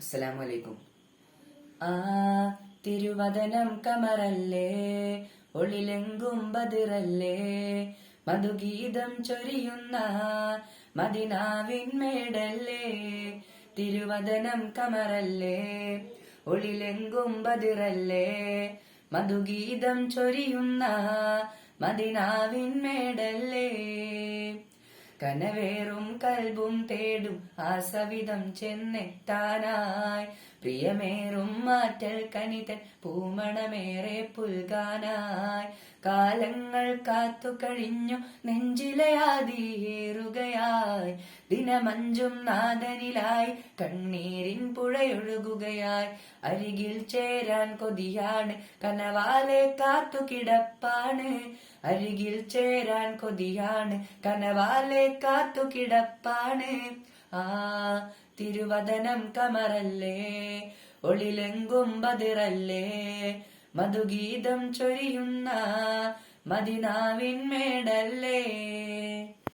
അസ്സലാമലൈക്കും. ആ തിരുവദനം കമറല്ലേ, ഒളിലെങ്കും ബദിറല്ലേ, മധുഗീതം ചൊരിയുന്ന മദിനാവിൻമേടല്ലേ. തിരുവദനം കമറല്ലേ, ഒളിലെങ്കും ബദിറല്ലേ, മധുഗീതം ചൊരിയുന്ന മദിനാവിൻമേടല്ലേ. കനവേറും കൽബും തേടും ആസവിധം ചെന്നെത്താനായി, പ്രിയമേറും മാറ്റൽ കനിതൻ പൂമണമേറെ പുൽകാനായി. കാലങ്ങൾ കാത്തു കഴിഞ്ഞു നെഞ്ചിലയാതിയേറുകയായി, ദിനമഞ്ചും നാദനിലായി കണ്ണീരിൻ പുഴയൊഴുകുകയായി. അരികിൽ ചേരാൻ കൊതിയാണ്, കനവാലെ കാത്തു കിടപ്പാണ്. അരികിൽ ചേരാൻ കൊതിയാണ്, കനവാലെ കാത്തു കിടപ്പാണ്. ആ തിരുവദനം കമറല്ലേ, ഒളിലെങ്കും ബദിറല്ലേ, മധുഗീതം ചൊരിയുന്ന മദിനാവിൻമേടല്ലേ.